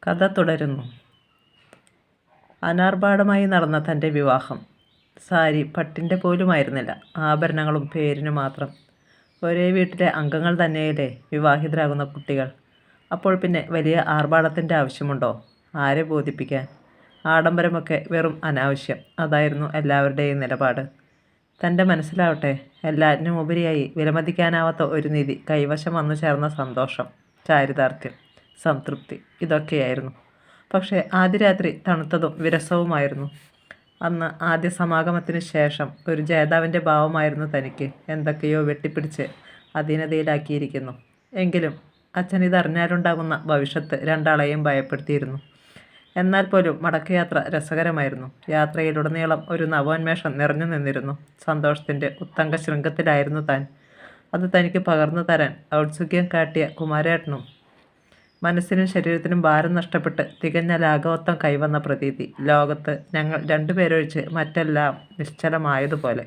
കഥ തുടരുന്നു. അനാർഭാടമായി നടന്ന തൻ്റെ വിവാഹം. സാരി പട്ടിൻ്റെ പോലുമായിരുന്നില്ല. ആഭരണങ്ങളും പേരിനു മാത്രം. ഒരേ വീട്ടിലെ അംഗങ്ങൾ തന്നെയല്ലേ വിവാഹിതരാകുന്ന കുട്ടികൾ. അപ്പോൾ പിന്നെ വലിയ ആർഭാടത്തിൻ്റെ ആവശ്യമുണ്ടോ? ആരെ ബോധിപ്പിക്കാൻ? ആഡംബരമൊക്കെ വെറും അനാവശ്യം. അതായിരുന്നു എല്ലാവരുടെയും നിലപാട്. തൻ്റെ മനസ്സിലാവട്ടെ, എല്ലാറ്റിനും ഉപരിയായി വിലമതിക്കാനാവാത്ത ഒരു നിധി കൈവശം വന്നു ചേർന്ന സന്തോഷം, ചാരിതാർത്ഥ്യം, സംതൃപ്തി ഇതൊക്കെയായിരുന്നു. പക്ഷേ ആദ്യ രാത്രി തണുത്തതും വിരസവുമായിരുന്നു. അന്ന് ആദ്യ സമാഗമത്തിന് ശേഷം ഒരു ജേതാവിൻ്റെ ഭാവമായിരുന്നു തനിക്ക്. എന്തൊക്കെയോ വെട്ടിപ്പിടിച്ച് അധീനതയിലാക്കിയിരിക്കുന്നു. എങ്കിലും അച്ഛൻ ഇതറിഞ്ഞാലുണ്ടാകുന്ന ഭവിഷ്യത്ത് രണ്ടാളെയും ഭയപ്പെടുത്തിയിരുന്നു. എന്നാൽ പോലും മടക്കയാത്ര രസകരമായിരുന്നു. യാത്രയിലുടനീളം ഒരു നവോന്മേഷം നിറഞ്ഞു നിന്നിരുന്നു. സന്തോഷത്തിൻ്റെ ഉത്തംഗ ശൃംഗത്തിലായിരുന്നു താൻ. അത് തനിക്ക് പകർന്നു തരാൻ ഔത്സുക്യം കാട്ടിയ കുമാരേട്ടനും മനസ്സിനും ശരീരത്തിനും ഭാരം നഷ്ടപ്പെട്ട് തികഞ്ഞ ലാഘവത്വം കൈവന്ന പ്രതീതി. ലോകത്ത് ഞങ്ങൾ രണ്ടുപേരൊഴിച്ച് മറ്റെല്ലാം നിശ്ചലമായതുപോലെ.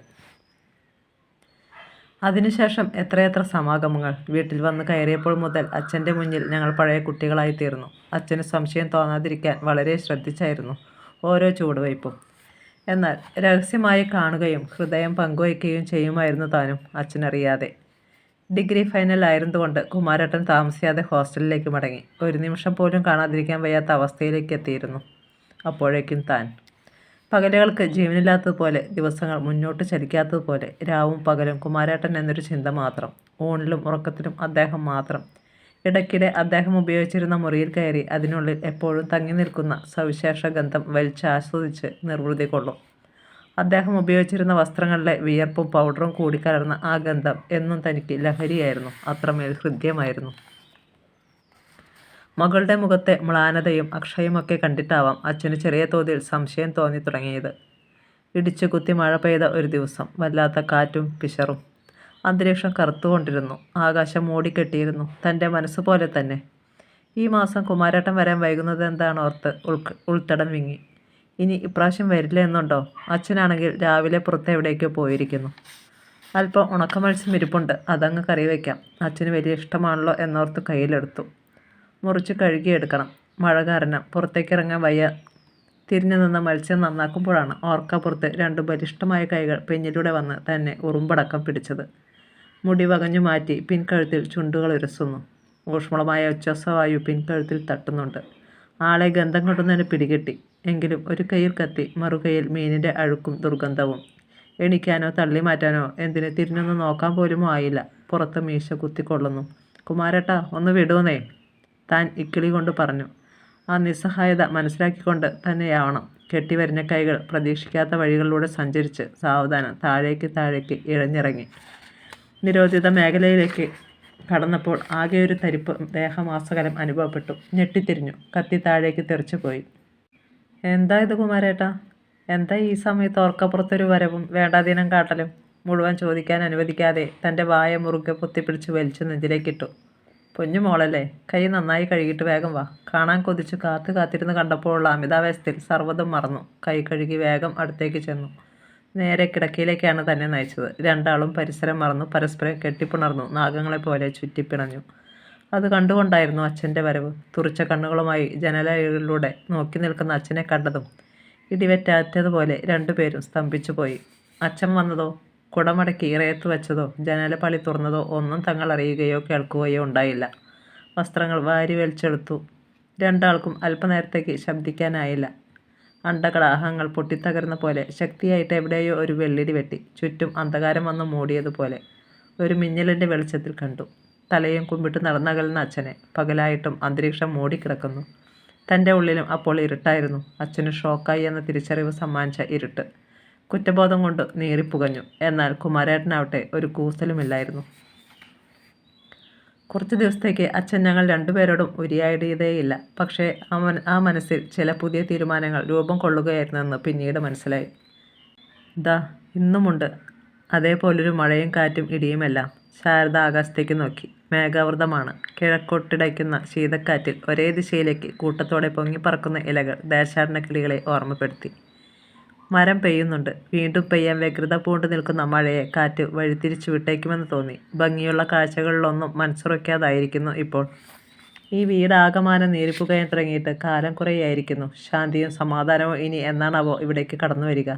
അതിനുശേഷം എത്രയെത്ര സമാഗമങ്ങൾ. വീട്ടിൽ വന്ന് കയറിയപ്പോൾ മുതൽ അച്ഛൻ്റെ മുന്നിൽ ഞങ്ങൾ പഴയ കുട്ടികളായിത്തീർന്നു. അച്ഛന് സംശയം തോന്നാതിരിക്കാൻ വളരെ ശ്രദ്ധിച്ചായിരുന്നു ഓരോ ചുവടുവയ്പും. എന്നാൽ രഹസ്യമായി കാണുകയും ഹൃദയം പങ്കുവയ്ക്കുകയും ചെയ്യുമായിരുന്നു താനും അച്ഛനറിയാതെ. ഡിഗ്രി ഫൈനൽ ആയിരുന്നുകൊണ്ട് കുമാരേട്ടൻ താമസിയാതെ ഹോസ്റ്റലിലേക്ക് മടങ്ങി. ഒരു നിമിഷം പോലും കാണാതിരിക്കാൻ വയ്യാത്ത അവസ്ഥയിലേക്ക് എത്തിയിരുന്നു അപ്പോഴേക്കും താൻ. പകലുകൾക്ക് ജീവനില്ലാത്തതുപോലെ, ദിവസങ്ങൾ മുന്നോട്ട് ചലിക്കാത്തതുപോലെ, രാവും പകലും കുമാരേട്ടൻ എന്നൊരു ചിന്ത മാത്രം. ഊണിലും ഉറക്കത്തിലും അദ്ദേഹം മാത്രം. ഇടയ്ക്കിടെ അദ്ദേഹം ഉപയോഗിച്ചിരുന്ന മുറിയിൽ കയറി അതിനുള്ളിൽ എപ്പോഴും തങ്ങി നിൽക്കുന്ന സവിശേഷ ഗന്ധം വലിച്ചാസ്വദിച്ച് നിർവൃതി കൊള്ളും. അദ്ദേഹം ഉപയോഗിച്ചിരുന്ന വസ്ത്രങ്ങളിലെ വിയർപ്പും പൗഡറും കൂടിക്കലർന്ന ആ ഗന്ധം എന്നും തനിക്ക് ലഹരിയായിരുന്നു. അത്രമേൽ ഹൃദ്യമായിരുന്നു. മകളുടെ മുഖത്തെ മ്ലാനതയും അക്ഷയുമൊക്കെ കണ്ടിട്ടാവാം അച്ഛന് ചെറിയ തോതിൽ സംശയം തോന്നി തുടങ്ങിയത്. ഇടിച്ചു കുത്തി മഴ പെയ്ത ഒരു ദിവസം. വല്ലാത്ത കാറ്റും പിശറും. അന്തരീക്ഷം കറുത്തുകൊണ്ടിരുന്നു. ആകാശം മൂടിക്കെട്ടിയിരുന്നു. തൻ്റെ മനസ്സുപോലെ തന്നെ. ഈ മാസം കുമാരേട്ടൻ വരാൻ വൈകുന്നത് എന്താണോർത്ത് ഉൾത്തടം വിങ്ങി. ഇനി ഇപ്രാവശ്യം വരില്ല എന്നുണ്ടോ? അച്ഛനാണെങ്കിൽ രാവിലെ പുറത്ത് എവിടേക്കോ പോയിരിക്കുന്നു. അല്പം ഉണക്കമത്സ്യം ഇരിപ്പുണ്ട്, അതങ്ങ് കറി വയ്ക്കാം. അച്ഛന് വലിയ ഇഷ്ടമാണല്ലോ എന്നോർത്ത് കയ്യിലെടുത്തു. മുറിച്ച് കഴുകിയെടുക്കണം. മഴ കാരണം പുറത്തേക്ക് ഇറങ്ങാൻ വയ്യ. തിരിഞ്ഞു നിന്ന് മത്സ്യം നന്നാക്കുമ്പോഴാണ് ഓർക്കപ്പുറത്ത് രണ്ട് ബലിഷ്ഠമായ കൈകൾ പിന്നിലൂടെ വന്ന് തന്നെ ഉറുമ്പടക്കം പിടിച്ചത്. മുടി വകഞ്ഞു മാറ്റി പിൻകഴുത്തിൽ ചുണ്ടുകൾ ഉരസുന്നു. ഊഷ്മളമായ ഉച്ഛ്വാസവായു പിൻകഴുത്തിൽ തട്ടുന്നുണ്ട്. ആളെ ഗന്ധം കൊണ്ടുതന്നെ പിടികിട്ടി. എങ്കിലും ഒരു കൈയിൽ കത്തി, മറുകൈയിൽ മീനിൻ്റെ അഴുക്കും ദുർഗന്ധവും. എണിക്കാനോ തള്ളി മാറ്റാനോ, എന്തിന് തിരിഞ്ഞൊന്ന് നോക്കാൻ പോലുമോ ആയില്ല. പുറത്ത് മീശ കുത്തിക്കൊള്ളുന്നു. കുമാരേട്ടാ, ഒന്ന് വിടൂന്നേ, താൻ ഇക്കിളി കൊണ്ട് പറഞ്ഞു. ആ നിസ്സഹായത മനസ്സിലാക്കിക്കൊണ്ട് തന്നെയാവണം കെട്ടിവരിഞ്ഞ കൈകൾ പ്രതീക്ഷിക്കാത്ത വഴികളിലൂടെ സഞ്ചരിച്ച് സാവധാനം താഴേക്ക് ഇഴഞ്ഞിറങ്ങി. നിരോധിത മേഖലയിലേക്ക് കടന്നപ്പോൾ ആകെ ഒരു തരിപ്പ് ദേഹമാസകലം അനുഭവപ്പെട്ടു. ഞെട്ടിത്തിരിഞ്ഞു. കത്തി താഴേക്ക് തെറിച്ചുപോയി. എന്താ ഇത് കുമാരേട്ടാ? എന്താ ഈ സമയത്ത് ഓർക്കപ്പുറത്തൊരു വരവും വേണ്ടാതീനം കാട്ടലും? മുഴുവൻ ചോദിക്കാൻ അനുവദിക്കാതെ തൻ്റെ വായ മുറുകെ പൊത്തിപ്പിടിച്ച് വലിച്ചു നെഞ്ചിലേക്കിട്ടു. പൊന്നു മോളല്ലേ, കൈ നന്നായി കഴുകിയിട്ട് വേഗം വാ. കാണാൻ കൊതിച്ചു കാത്തിരുന്ന് കണ്ടപ്പോഴുള്ള അമിതാവേശത്തിൽ സർവ്വതും മറന്നു. കൈ കഴുകി വേഗം അടുത്തേക്ക് ചെന്നു. നേരെ കിടക്കയിലേക്കാണ് തന്നെ നയിച്ചത്. രണ്ടാളും പരിസരം മറന്നു പരസ്പരം കെട്ടിപ്പുണർന്നു. നാഗങ്ങളെപ്പോലെ ചുറ്റിപ്പിണഞ്ഞു. അത് കണ്ടുകൊണ്ടായിരുന്നു അച്ഛൻ്റെ വരവ്. തുറിച്ച കണ്ണുകളുമായി ജനലഴികളിലൂടെ നോക്കി നിൽക്കുന്ന അച്ഛനെ കണ്ടതും ഇടിവെറ്റാറ്റതുപോലെ രണ്ടുപേരും സ്തംഭിച്ചു പോയി. അച്ഛൻ വന്നതോ, കുടമടക്കി ഇറയത്ത് വെച്ചതോ, ജനലപാളി തുറന്നതോ ഒന്നും തങ്ങൾ അറിയുകയോ കേൾക്കുകയോ ഉണ്ടായില്ല. വസ്ത്രങ്ങൾ വാരി വലിച്ചെടുത്തു. രണ്ടാൾക്കും അല്പനേരത്തേക്ക് ശബ്ദിക്കാനായില്ല. അണ്ടകടാഹങ്ങൾ പൊട്ടിത്തകർന്ന പോലെ ശക്തിയായിട്ട് എവിടെയോ ഒരു വെള്ളിടി വെട്ടി. ചുറ്റും അന്ധകാരം വന്ന് മൂടിയതുപോലെ ഒരു മിന്നലിൻ്റെ വെളിച്ചത്തിൽ കണ്ടു. തലയും കുമ്പിട്ട് നടന്നകലുന്ന അച്ഛനെ. പകലായിട്ടും അന്തരീക്ഷം മൂടിക്കിടക്കുന്നു. തൻ്റെ ഉള്ളിലും അപ്പോൾ ഇരുട്ടായിരുന്നു. അച്ഛന് ഷോക്കായി എന്ന തിരിച്ചറിവ് സമ്മാനിച്ച ഇരുട്ട്. കുറ്റബോധം കൊണ്ട് നീറിപ്പുകഞ്ഞു. എന്നാൽ കുമാരേട്ടനാവട്ടെ ഒരു കൂസലുമില്ലായിരുന്നു. കുറച്ച് ദിവസത്തേക്ക് അച്ഛൻ ഞങ്ങൾ രണ്ടുപേരോടും ഉരിയാടിയതേയില്ല. പക്ഷേ ആ മനസ്സിൽ ചില പുതിയ തീരുമാനങ്ങൾ രൂപം കൊള്ളുകയായിരുന്നെന്ന് പിന്നീട് മനസ്സിലായി. ഇന്നുമുണ്ട് അതേപോലൊരു മഴയും കാറ്റും ഇടിയുമെല്ലാം. ശാരദ ആകാശത്തേക്ക് നോക്കി. മേഘാവൃതമാണ്. കിഴക്കോട്ടിടയ്ക്കുന്ന ശീതക്കാറ്റിൽ ഒരേ ദിശയിലേക്ക് കൂട്ടത്തോടെ പൊങ്ങിപ്പറക്കുന്ന ഇലകൾ ദേശാടന കിളികളെ ഓർമ്മപ്പെടുത്തി. മരം പെയ്യുന്നുണ്ട്. വീണ്ടും പെയ്യാൻ വ്യഗ്രത പൂണ്ടു നിൽക്കുന്ന മഴയെ കാറ്റ് വഴിതിരിച്ചു വിട്ടേക്കുമെന്ന് തോന്നി. ഭംഗിയുള്ള കാഴ്ചകളിലൊന്നും മനസ്സുറയ്ക്കാതായിരിക്കുന്നു ഇപ്പോൾ. ഈ വീടാകമാനം നീറിപ്പുകയാൻ തുടങ്ങിയിട്ട് കാലം കുറേയായിരിക്കുന്നു. ശാന്തിയും സമാധാനവും ഇനി എന്നാണാവോ ഇവിടേക്ക് കടന്നു വരിക?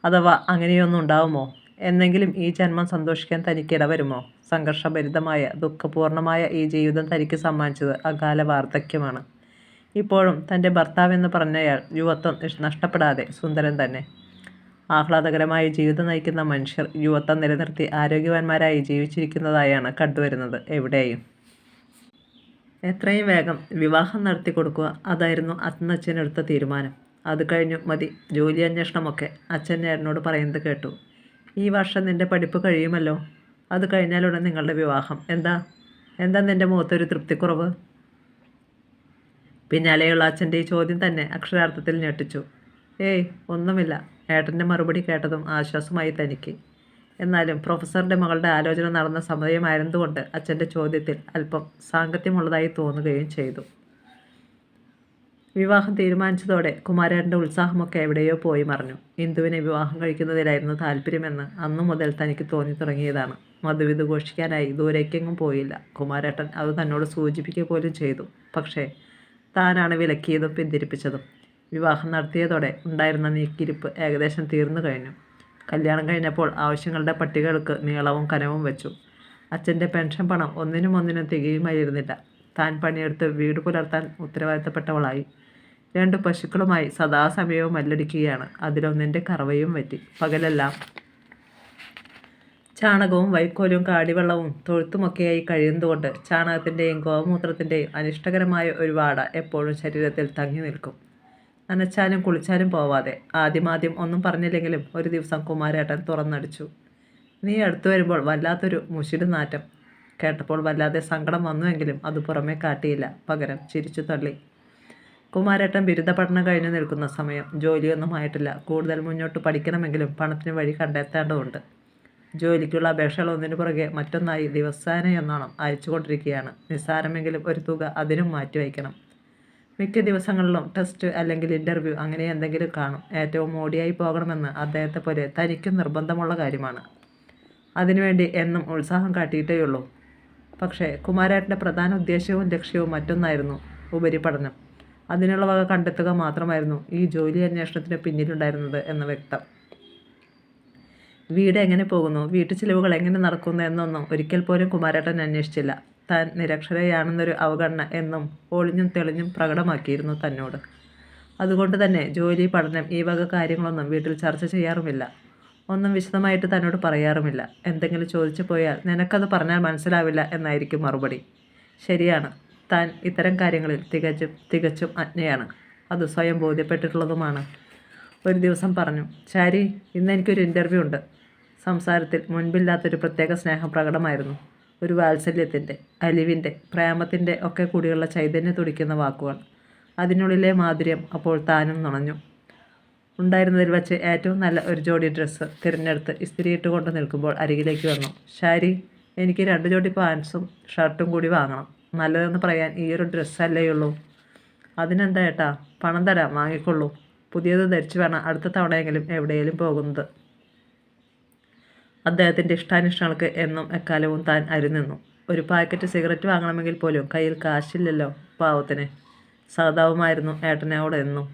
അഥവാ അങ്ങനെയൊന്നും ഉണ്ടാവുമോ? എന്നെങ്കിലും ഈ ജന്മം സന്തോഷിക്കാൻ തനിക്കിട വരുമോ? സംഘർഷഭരിതമായ ദുഃഖപൂർണമായ ഈ ജീവിതം തനിക്ക് സമ്മാനിച്ചത് അകാല വാർദ്ധക്യമാണ്. ഇപ്പോഴും തൻ്റെ ഭർത്താവെന്ന് പറഞ്ഞയാൾ യുവത്വം നഷ്ടപ്പെടാതെ സുന്ദരൻ തന്നെ. ആഹ്ലാദകരമായ ജീവിതം നയിക്കുന്ന മനുഷ്യർ യുവത്വം നിലനിർത്തി ആരോഗ്യവാന്മാരായി ജീവിച്ചിരിക്കുന്നതായാണ് കണ്ടുവരുന്നത് എവിടെയും. എത്രയും വേഗം വിവാഹം നടത്തി കൊടുക്കുക, അതായിരുന്നു അച്ഛനെടുത്ത തീരുമാനം. അത് കഴിഞ്ഞു മതി ജോലി അന്വേഷണമൊക്കെ. അച്ഛൻ എന്നോട് പറയുന്നത് കേട്ടു. ഈ വർഷം നിൻ്റെ പഠിപ്പ് കഴിയുമല്ലോ, അത് കഴിഞ്ഞാലുടൻ നിങ്ങളുടെ വിവാഹം. എന്താ നിൻ്റെ മുഖത്തൊരു തൃപ്തിക്കുറവ്? പിന്നാലെയുള്ള അച്ഛൻ്റെ ഈ ചോദ്യം തന്നെ അക്ഷരാർത്ഥത്തിൽ ഞെട്ടിച്ചു. ഏയ് ഒന്നുമില്ല. ഏട്ടൻ്റെ മറുപടി കേട്ടതും ആശ്വാസമായി തനിക്ക്. എന്നാലും പ്രൊഫസറുടെ മകളുടെ ആലോചന നടന്ന സമയമായിരുന്നതുകൊണ്ട് അച്ഛൻ്റെ ചോദ്യത്തിൽ അല്പം സാങ്കത്യമുള്ളതായി തോന്നുകയും ചെയ്തു. വിവാഹം തീരുമാനിച്ചതോടെ കുമാരേട്ടൻ്റെ ഉത്സാഹമൊക്കെ എവിടെയോ പോയി മറഞ്ഞു. ഇന്ദുവിനെ വിവാഹം കഴിക്കുന്നതിലായിരുന്നു താല്പര്യമെന്ന് അന്നു മുതൽ തനിക്ക് തോന്നി തുടങ്ങിയതാണ്. മധുവിധു ഘോഷിക്കാനായി ദൂരേക്കെങ്ങും പോയില്ല. കുമാരേട്ടൻ അത് തന്നോട് സൂചിപ്പിക്കുക പോലും ചെയ്തു. പക്ഷേ താനാണ് വിലക്കിയതും പിന്തിരിപ്പിച്ചതും. വിവാഹം നടത്തിയതോടെ ഉണ്ടായിരുന്ന നീക്കിരിപ്പ് ഏകദേശം തീർന്നു കഴിഞ്ഞു. കല്യാണം കഴിഞ്ഞപ്പോൾ ആവശ്യങ്ങളുടെ പട്ടികകൾക്ക് നീളവും കനവും വെച്ചു. അച്ഛൻ്റെ പെൻഷൻ പണം ഒന്നിനും തികയുമായിരുന്നില്ല. താൻ പണിയെടുത്ത് വീട് പുലർത്താൻ ഉത്തരവാദിത്തപ്പെട്ടവളായി. 2 പശുക്കളുമായി സദാസമയവും മല്ലടിക്കുകയാണ്. അതിലൊന്നിൻ്റെ കറവയും പറ്റി. പകലെല്ലാം ചാണകവും വൈക്കോലും കാടിവെള്ളവും തൊഴുത്തുമൊക്കെയായി കഴിയുന്നതുകൊണ്ട് ചാണകത്തിൻ്റെയും ഗോമൂത്രത്തിൻ്റെയും അനിഷ്ടകരമായ ഒരു വാട എപ്പോഴും ശരീരത്തിൽ തങ്ങി നിൽക്കും. നനച്ചാലും കുളിച്ചാലും പോവാതെ. ആദ്യം ഒന്നും പറഞ്ഞില്ലെങ്കിലും ഒരു ദിവസം കുമാരേട്ടൻ തുറന്നടിച്ചു. നീ അടുത്തു വരുമ്പോൾ വല്ലാത്തൊരു മുഷിട് നാറ്റം. കേട്ടപ്പോൾ വല്ലാതെ സങ്കടം വന്നുവെങ്കിലും അത് പുറമേ കാട്ടിയില്ല. പകരം ചിരിച്ചു തള്ളി. കുമാരേട്ടൻ ബിരുദ പഠനം കഴിഞ്ഞു നിൽക്കുന്ന സമയം. ജോലിയൊന്നും ആയിട്ടില്ല. കൂടുതൽ മുന്നോട്ട് പഠിക്കണമെങ്കിലും പണത്തിന് വഴി കണ്ടെത്തേണ്ടതുണ്ട്. ജോലിക്കുള്ള അപേക്ഷകൾ ഒന്നിനു പുറകെ മറ്റൊന്നായി ദിവസേനയെന്നോണം അയച്ചുകൊണ്ടിരിക്കുകയാണ്. നിസ്സാരമെങ്കിലും ഒരു തുക അതിനും മാറ്റിവയ്ക്കണം. മിക്ക ദിവസങ്ങളിലും ടെസ്റ്റ് അല്ലെങ്കിൽ ഇൻ്റർവ്യൂ അങ്ങനെ എന്തെങ്കിലും കാണും. ഏറ്റവും മോടിയായി പോകണമെന്ന് അദ്ദേഹത്തെ പോലെ തനിക്കും നിർബന്ധമുള്ള കാര്യമാണ്. അതിനുവേണ്ടി എന്നും ഉത്സാഹം കാട്ടിയിട്ടേയുള്ളൂ. പക്ഷേ കുമാരേട്ടൻ്റെ പ്രധാന ഉദ്ദേശ്യവും ലക്ഷ്യവും മറ്റൊന്നായിരുന്നു. ഉപരിപഠനം. അതിനുള്ള വക കണ്ടെത്തുക മാത്രമായിരുന്നു ഈ ജോലി അന്വേഷണത്തിന് പിന്നിലുണ്ടായിരുന്നത് എന്ന് വ്യക്തം. വീട് എങ്ങനെ പോകുന്നു, വീട്ടു ചിലവുകൾ എങ്ങനെ നടക്കുന്നു എന്നൊന്നും ഒരിക്കൽ പോലും കുമാരേട്ടൻ അന്വേഷിച്ചില്ല. താൻ നിരക്ഷരയാണെന്നൊരു അവഗണന എന്നും ഒളിഞ്ഞും തെളിഞ്ഞും പ്രകടമാക്കിയിരുന്നു തന്നോട്. അതുകൊണ്ട് തന്നെ ജോലി, പഠനം ഈ വക കാര്യങ്ങളൊന്നും വീട്ടിൽ ചർച്ച ചെയ്യാറുമില്ല. ഒന്നും വിശദമായിട്ട് തന്നോട് പറയാറുമില്ല. എന്തെങ്കിലും ചോദിച്ചു പോയാൽ നിനക്കത് പറഞ്ഞാൽ മനസ്സിലാവില്ല എന്നായിരിക്കും മറുപടി. ശരിയാണ്, താൻ ഇത്തരം കാര്യങ്ങളിൽ തികച്ചും അജ്ഞയാണ്. അത് സ്വയം ബോധ്യപ്പെട്ടിട്ടുള്ളതുമാണ്. ഒരു ദിവസം പറഞ്ഞു. ചാരി, ഇന്ന് എനിക്കൊരു ഇൻ്റർവ്യൂ ഉണ്ട്. സംസാരത്തിൽ മുൻപില്ലാത്തൊരു പ്രത്യേക സ്നേഹം പ്രകടമായിരുന്നു. ഒരു വാത്സല്യത്തിൻ്റെ, അലിവിൻ്റെ, പ്രേമത്തിൻ്റെ ഒക്കെ കൂടിയുള്ള ചൈതന്യം തുടിക്കുന്ന വാക്കുകൾ. അതിനുള്ളിലെ മാധുര്യം അപ്പോൾ താനും നുണഞ്ഞു. ഉണ്ടായിരുന്നതിൽ വച്ച് ഏറ്റവും നല്ല ഒരു ജോഡി ഡ്രസ്സ് തിരഞ്ഞെടുത്ത് ഇസ്തിരിയിട്ട് കൊണ്ട് നിൽക്കുമ്പോൾ അരികിലേക്ക് വന്നു. ഷാരി, എനിക്ക് 2 ജോഡി പാൻസും ഷർട്ടും കൂടി വാങ്ങണം. നല്ലതെന്ന് പറയാൻ ഈയൊരു ഡ്രസ്സല്ലേയുള്ളൂ. അതിനെന്താ ഏട്ടാ, പണം തരാം, വാങ്ങിക്കൊള്ളൂ. പുതിയത് ധരിച്ചു വേണം അടുത്ത തവണയെങ്കിലും എവിടെയെങ്കിലും പോകുന്നത്. അദ്ദേഹത്തിൻ്റെ ഇഷ്ടാനിഷ്ടങ്ങൾക്ക് എന്നും എക്കാലവും താൻ അരുനിന്നു. ഒരു പാക്കറ്റ് സിഗരറ്റ് വാങ്ങണമെങ്കിൽ പോലും കയ്യിൽ കാശില്ലല്ലോ പാവത്തിന്. സഹതാപമായിരുന്നു ഏട്ടനോട് എന്നും.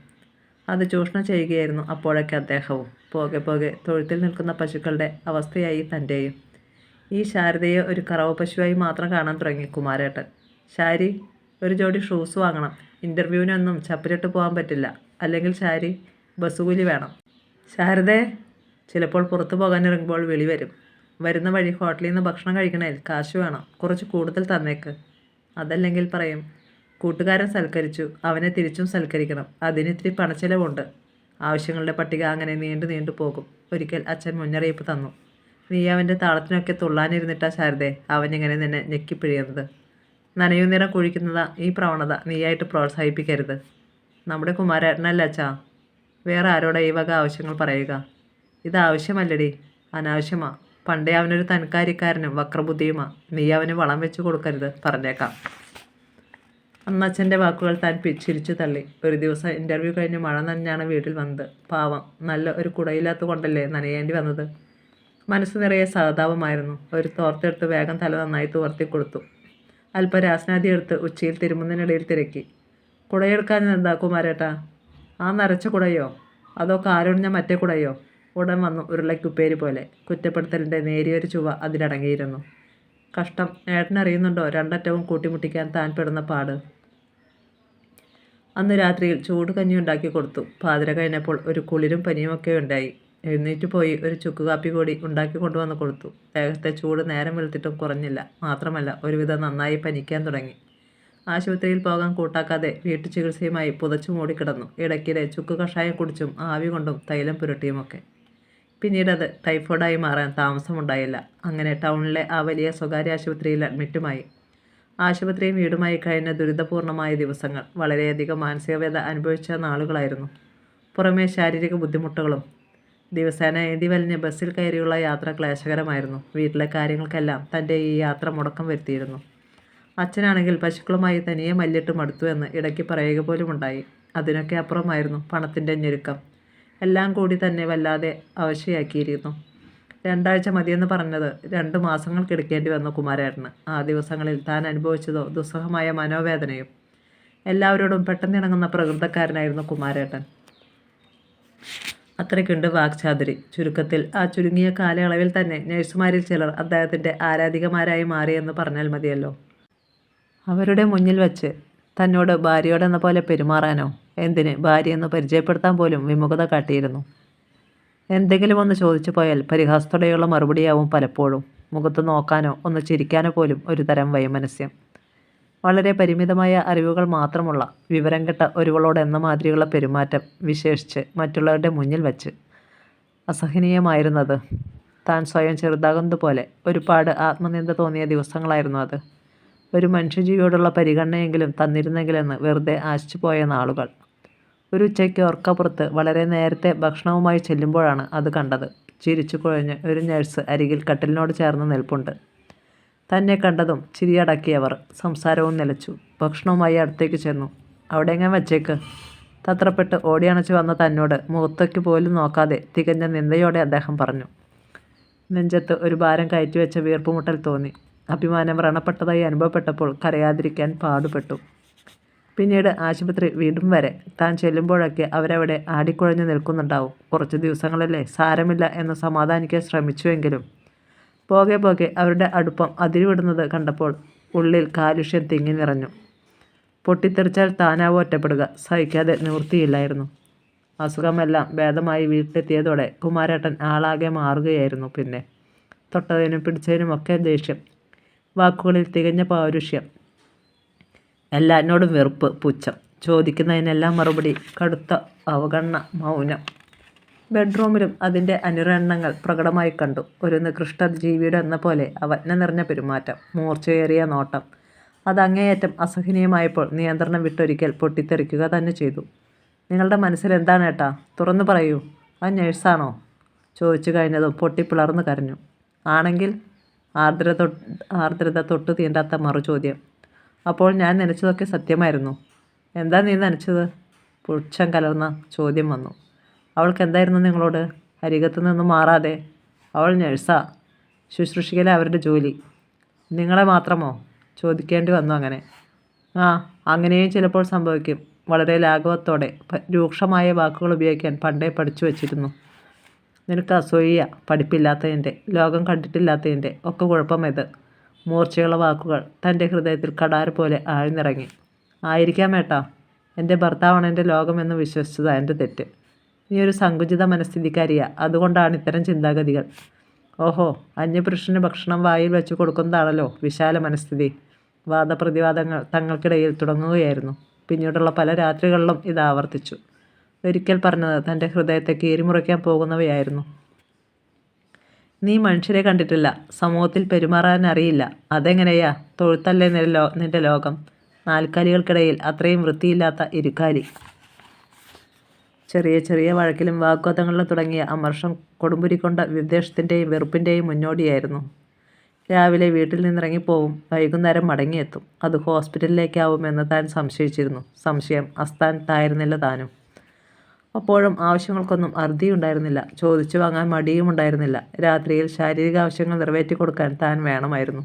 അത് ചൂഷണം ചെയ്യുകയായിരുന്നു അപ്പോഴൊക്കെ അദ്ദേഹവും. പോകെ തൊഴുത്തിൽ നിൽക്കുന്ന പശുക്കളുടെ അവസ്ഥയായി തൻ്റെയും. ഈ ശാരദയെ ഒരു കറവ പശുവായി മാത്രം കാണാൻ തുടങ്ങി കുമാരേട്ടൻ. ശാരി, ഒരു ജോഡി ഷൂസ് വാങ്ങണം. ഇൻ്റർവ്യൂവിനൊന്നും ചപ്പലിട്ട് പോകാൻ പറ്റില്ല. അല്ലെങ്കിൽ ശാരി, ബസ്സുകൂലി വേണം. ശാരദേ. ചിലപ്പോൾ പുറത്തു പോകാനിറങ്ങുമ്പോൾ വിളി വരും. വരുന്ന വഴി ഹോട്ടലിൽ നിന്ന് ഭക്ഷണം കഴിക്കണേൽ കാശ് വേണം, കുറച്ച് കൂടുതൽ തന്നേക്ക്. അതല്ലെങ്കിൽ പറയും, കൂട്ടുകാരൻ സൽക്കരിച്ചു, അവനെ തിരിച്ചും സൽക്കരിക്കണം, അതിനിത്തിരി പണച്ചിലവുണ്ട്. ആവശ്യങ്ങളുടെ പട്ടിക അങ്ങനെ നീണ്ടു പോകും. ഒരിക്കൽ അച്ഛൻ മുന്നറിയിപ്പ് തന്നു. നീ അവൻ്റെ താളത്തിനൊക്കെ തുള്ളാനിരുന്നിട്ടാ ശാരദേ അവനിങ്ങനെ നിന്നെ ഞെക്കിപ്പിഴിയുന്നത്. നനയുനിറം കുഴിക്കുന്നതാ ഈ പ്രവണത നീയായിട്ട് പ്രോത്സാഹിപ്പിക്കരുത്. നമ്മുടെ കുമാരേട്ടനല്ല അച്ഛാ, വേറെ ആരോടെ ഈ വക ആവശ്യങ്ങൾ പറയുക? ഇതാവശ്യമല്ലടി, അനാവശ്യമാ. പണ്ടേ അവനൊരു തൻകാര്യക്കാരനും വക്രബുദ്ധിയുമാ. നീ അവന് വളം വെച്ച് കൊടുക്കരുത്, പറഞ്ഞേക്കാം. അന്നച്ഛൻ്റെ വാക്കുകൾ താൻ ചിരിച്ചു തള്ളി. ഒരു ദിവസം ഇൻ്റർവ്യൂ കഴിഞ്ഞ് മഴ നനഞ്ഞാണ് വീട്ടിൽ വന്നത്. പാവം, നല്ല ഒരു കുടയില്ലാത്ത കൊണ്ടല്ലേ നനയേണ്ടി വന്നത്. മനസ്സ് നിറയെ സഹതാപമായിരുന്നു. ഒരു തോർത്തെടുത്ത് വേഗം തല നന്നായി തുവർത്തി കൊടുത്തു. അല്പരാസ്നാദി എടുത്ത് ഉച്ചയിൽ തിരുമുന്നതിനിടയിൽ തിരക്കി. കുടയെടുക്കാൻ എന്താ കുമാരേട്ടാ? ആ നരച്ച കുടയോ അതോ കാലൊടിഞ്ഞ മറ്റേ കുടയോ? ഉടൻ വന്നു ഉരുളയ്ക്കുപ്പേരി പോലെ. കുറ്റപ്പെടുത്തലിൻ്റെ നേരിയൊരു ചുവ അതിലടങ്ങിയിരുന്നു. കഷ്ടം, ഏട്ടനറിയുന്നുണ്ടോ രണ്ടറ്റവും കൂട്ടിമുട്ടിക്കാൻ താൻ പെടുന്ന പാട്? അന്ന് രാത്രിയിൽ ചൂട് കഞ്ഞി ഉണ്ടാക്കി കൊടുത്തു. പാതിര കഴിഞ്ഞപ്പോൾ ഒരു കുളിരും പനിയുമൊക്കെ ഉണ്ടായി. എഴുന്നേറ്റ് പോയി ഒരു ചുക്കുകാപ്പി കൂടി ഉണ്ടാക്കി കൊണ്ടുവന്ന് കൊടുത്തു. ദേഹത്തെ ചൂട് നേരം വെളുത്തിട്ടും കുറഞ്ഞില്ല. മാത്രമല്ല ഒരുവിധം നന്നായി പനിക്കാൻ തുടങ്ങി. ആശുപത്രിയിൽ പോകാൻ കൂട്ടാക്കാതെ വീട്ടുചികിത്സയുമായി പുതച്ചു മൂടിക്കിടന്നു. ഇടയ്ക്കിടെ ചുക്ക് കഷായം കുടിച്ചും ആവി കൊണ്ടും തൈലം പുരട്ടിയുമൊക്കെ. പിന്നീടത് ടൈഫോയിഡായി മാറാൻ താമസമുണ്ടായില്ല. അങ്ങനെ ടൗണിലെ ആ വലിയ സ്വകാര്യ ആശുപത്രിയിൽ അഡ്മിറ്റുമായി. ആശുപത്രിയും വീടുമായി കഴിഞ്ഞ ദുരിതപൂർണമായ ദിവസങ്ങൾ. വളരെയധികം മാനസികവേദ അനുഭവിച്ച നാളുകളായിരുന്നു. പുറമേ ശാരീരിക ബുദ്ധിമുട്ടുകളും. ദിവസേന ഏന്തി വലിഞ്ഞ് ബസ്സിൽ കയറിയുള്ള യാത്ര ക്ലേശകരമായിരുന്നു. വീട്ടിലെ കാര്യങ്ങൾക്കെല്ലാം തൻ്റെ ഈ യാത്ര മുടക്കം വരുത്തിയിരുന്നു. അച്ഛനാണെങ്കിൽ പശുക്കളുമായി തനിയെ മല്ലിട്ട് മടുത്തു എന്ന് ഇടയ്ക്ക് പറയുക പോലും ഉണ്ടായി. അതിനൊക്കെ അപ്പുറമായിരുന്നു പണത്തിൻ്റെ ഞെരുക്കം. എല്ലാം കൂടി തന്നെ വല്ലാതെ അവശയാക്കിയിരുന്നു. 2 ആഴ്ച മതിയെന്ന് പറഞ്ഞത് 2 മാസങ്ങൾ കിടക്കേണ്ടി വന്നു കുമാരേട്ടന്. ആ ദിവസങ്ങളിൽ താൻ അനുഭവിച്ചതോ ദുസ്സഹമായ മനോവേദനയും. എല്ലാവരോടും പെട്ടെന്നിണങ്ങുന്ന പ്രകൃതക്കാരനായിരുന്നു കുമാരേട്ടൻ. അത്രയ്ക്കുണ്ട് വാക്ചാതുരി. ചുരുക്കത്തിൽ ആ ചുരുങ്ങിയ കാലയളവിൽ തന്നെ നഴ്സുമാരിൽ ചിലർ അദ്ദേഹത്തിൻ്റെ ആരാധികമാരായി മാറിയെന്ന് പറഞ്ഞാൽ മതിയല്ലോ. അവരുടെ മുന്നിൽ വച്ച് തന്നോട് ഭാര്യയോടെന്ന പോലെ പെരുമാറാനോ, എന്തിന് ഭാര്യയെന്ന് പരിചയപ്പെടുത്താൻ പോലും വിമുഖത കാട്ടിയിരുന്നു. എന്തെങ്കിലും ഒന്ന് ചോദിച്ചു പോയാൽ പരിഹാസത്തോടെയുള്ള മറുപടിയാവും പലപ്പോഴും. മുഖത്ത് നോക്കാനോ ഒന്ന് ചിരിക്കാനോ പോലും ഒരു തരം വൈമനസ്യം. വളരെ പരിമിതമായ അറിവുകൾ മാത്രമുള്ള വിവരം കെട്ട ഒരുവളോട് എന്ന മാതിരിയുള്ള പെരുമാറ്റം, വിശേഷിച്ച് മറ്റുള്ളവരുടെ മുന്നിൽ വച്ച്. അസഹനീയമായിരുന്നത്. താൻ സ്വയം ചെറുതാകുന്നതുപോലെ ഒരുപാട് ആത്മനിന്ദ തോന്നിയ ദിവസങ്ങളായിരുന്നു അത്. ഒരു മനുഷ്യജീവിയോടുള്ള പരിഗണനയെങ്കിലും തന്നിരുന്നെങ്കിലെന്ന് വെറുതെ ആശിച്ചു പോയ നാളുകൾ. ഒരു ഉച്ചയ്ക്ക് ഓർക്കപ്പുറത്ത് വളരെ നേരത്തെ ഭക്ഷണവുമായി ചെല്ലുമ്പോഴാണ് അത് കണ്ടത്. ചിരിച്ചു കുഴഞ്ഞ് ഒരു നഴ്സ് അരികിൽ കട്ടിലിനോട് ചേർന്ന് നിൽപ്പുണ്ട്. തന്നെ കണ്ടതും ചിരിയടക്കിയവർ. സംസാരവും നിലച്ചു. ഭക്ഷണവുമായി അടുത്തേക്ക് ചെന്നു. അവിടെ എങ്ങനെ വച്ചേക്ക്. തത്രപ്പെട്ട് ഓടിയണച്ചു വന്ന തന്നോട് മുഖത്തേക്ക് പോലും നോക്കാതെ തികഞ്ഞ നിന്ദയോടെ അദ്ദേഹം പറഞ്ഞു. നെഞ്ചത്ത് ഒരു ഭാരം കയറ്റിവെച്ച വീർപ്പുമുട്ടൽ തോന്നി. അഭിമാനം വ്രണപ്പെട്ടതായി അനുഭവപ്പെട്ടപ്പോൾ കരയാതിരിക്കാൻ പാടുപെട്ടു. പിന്നീട് ആശുപത്രി വീടും വരെ താൻ ചെല്ലുമ്പോഴൊക്കെ അവരവിടെ ആടിക്കുഴഞ്ഞു നിൽക്കുന്നുണ്ടാവും. കുറച്ച് ദിവസങ്ങളല്ലേ, സാരമില്ല എന്ന് സമാധാനിക്കാൻ ശ്രമിച്ചുവെങ്കിലും പോകെ പോകെ അവരുടെ അടുപ്പം അതിരുവിടുന്നത് കണ്ടപ്പോൾ ഉള്ളിൽ കാലുഷ്യം തിങ്ങി നിറഞ്ഞു. പൊട്ടിത്തെറിച്ചാൽ താനാവും ഒറ്റപ്പെടുക. സഹിക്കാതെ നിവൃത്തിയില്ലായിരുന്നു. അസുഖമെല്ലാം ഭേദമായി വീട്ടിലെത്തിയതോടെ കുമാരേട്ടൻ ആളാകെ മാറുകയായിരുന്നു. പിന്നെ തൊട്ടതിനും പിടിച്ചതിനുമൊക്കെ ദേഷ്യം, വാക്കുകളിൽ തികഞ്ഞ പൗരുഷ്യം, എല്ലാറ്റിനോടും വെറുപ്പ്, പുച്ഛം. ചോദിക്കുന്നതിനെല്ലാം മറുപടി കടുത്ത അവഗണന, മൗനം. ബെഡ്റൂമിലും അതിൻ്റെ അനുരണങ്ങൾ പ്രകടമായി കണ്ടു. ഒരു നികൃഷ്ട ജീവിയുടെ എന്ന പോലെ അവജ്ഞ നിറഞ്ഞ പെരുമാറ്റം, മൂർച്ചയേറിയ നോട്ടം. അത് അങ്ങേയറ്റം അസഹനീയമായപ്പോൾ നിയന്ത്രണം വിട്ടൊരിക്കൽ പൊട്ടിത്തെറിക്കുക തന്നെ ചെയ്തു. നിങ്ങളുടെ മനസ്സിൽ എന്താണ് ഏട്ടാ? തുറന്നു പറയൂ. ആ നഴ്സാണോ? ചോദിച്ചു കഴിഞ്ഞതും പൊട്ടിപ്പിളർന്നു കരഞ്ഞു. ആണെങ്കിൽ? ആർദ്രത തൊട്ടു തീണ്ടാത്ത മറുചോദ്യം. അപ്പോൾ ഞാൻ നനച്ചതൊക്കെ സത്യമായിരുന്നു. എന്താ നീ നനച്ചത്? പുച്ഛം കലർന്ന ചോദ്യം വന്നു. അവൾക്ക് എന്തായിരുന്നു നിങ്ങളോട്? അരികത്തു നിന്നും മാറാതെ. അവൾ നഴ്സാ. ശുശ്രൂഷിക്കലെ അവരുടെ ജോലി. നിങ്ങളെ മാത്രമോ? ചോദിക്കേണ്ടി വന്നു അങ്ങനെ. ആ, അങ്ങനെയും ചിലപ്പോൾ സംഭവിക്കും. വളരെ ലാഘവത്തോടെ രൂക്ഷമായ വാക്കുകൾ ഉപയോഗിക്കാൻ പണ്ടേ പഠിച്ചു വച്ചിരുന്നു. നിനക്ക് അസൂയ, പഠിപ്പില്ലാത്തതിൻ്റെ, ലോകം കണ്ടിട്ടില്ലാത്തതിൻ്റെ ഒക്കെ കുഴപ്പം ഇത്. മൂർച്ചയുള്ള വാക്കുകൾ തൻ്റെ ഹൃദയത്തിൽ കടാര പോലെ ആഴ്ന്നിറങ്ങി. ആയിരിക്കാം ഏട്ടാ. എൻ്റെ ഭർത്താവാണ് എൻ്റെ ലോകമെന്ന് വിശ്വസിച്ചതാണ് എൻ്റെ തെറ്റ്. നീ ഒരു സങ്കുചിത മനസ്ഥിതിക്കാരിയാ. അതുകൊണ്ടാണ് ഇത്തരം ചിന്താഗതികൾ. ഓഹോ, അന്യപുരുഷന് ഭക്ഷണം വായിൽ വെച്ച് കൊടുക്കുന്നതാണല്ലോ വിശാല മനസ്ഥിതി. വാദപ്രതിവാദങ്ങൾ തങ്ങൾക്കിടയിൽ തുടങ്ങുകയായിരുന്നു. പിന്നീടുള്ള പല രാത്രികളിലും ഇത് ആവർത്തിച്ചു. ഒരിക്കൽ പറഞ്ഞത് തൻ്റെ ഹൃദയത്തെ കീറിമുറിക്കാൻ പോകുന്നവയായിരുന്നു. നീ മനുഷ്യരെ കണ്ടിട്ടില്ല, സമൂഹത്തിൽ പെരുമാറാൻ അറിയില്ല. അതെങ്ങനെയാ? തൊഴുത്തല്ലേ നിന്റെ ലോകം? നാൽക്കാലികൾക്കിടയിൽ അത്രയും വൃത്തിയില്ലാത്ത ഇരുക്കാലി. ചെറിയ ചെറിയ വഴക്കിലും വാഗ്വാദങ്ങളിലും തുടങ്ങിയ അമർഷം കൊടുമ്പുരിക്കൊണ്ട വിദ്വേഷത്തിൻ്റെയും വെറുപ്പിൻ്റെയും മുന്നോടിയായിരുന്നു. രാവിലെ വീട്ടിൽ നിന്നിറങ്ങിപ്പോവും, വൈകുന്നേരം മടങ്ങിയെത്തും. അത് ഹോസ്പിറ്റലിലേക്കാവുമെന്ന് താൻ സംശയിച്ചിരുന്നു. സംശയം അസ്ഥാനത്തായിരുന്നില്ല താനും. അപ്പോഴും ആവശ്യങ്ങൾക്കൊന്നും അറുതിയുണ്ടായിരുന്നില്ല. ചോദിച്ചു വാങ്ങാൻ മടിയും ഉണ്ടായിരുന്നില്ല. രാത്രിയിൽ ശാരീരിക ആവശ്യങ്ങൾ നിറവേറ്റിക്കൊടുക്കാൻ താൻ വേണമായിരുന്നു.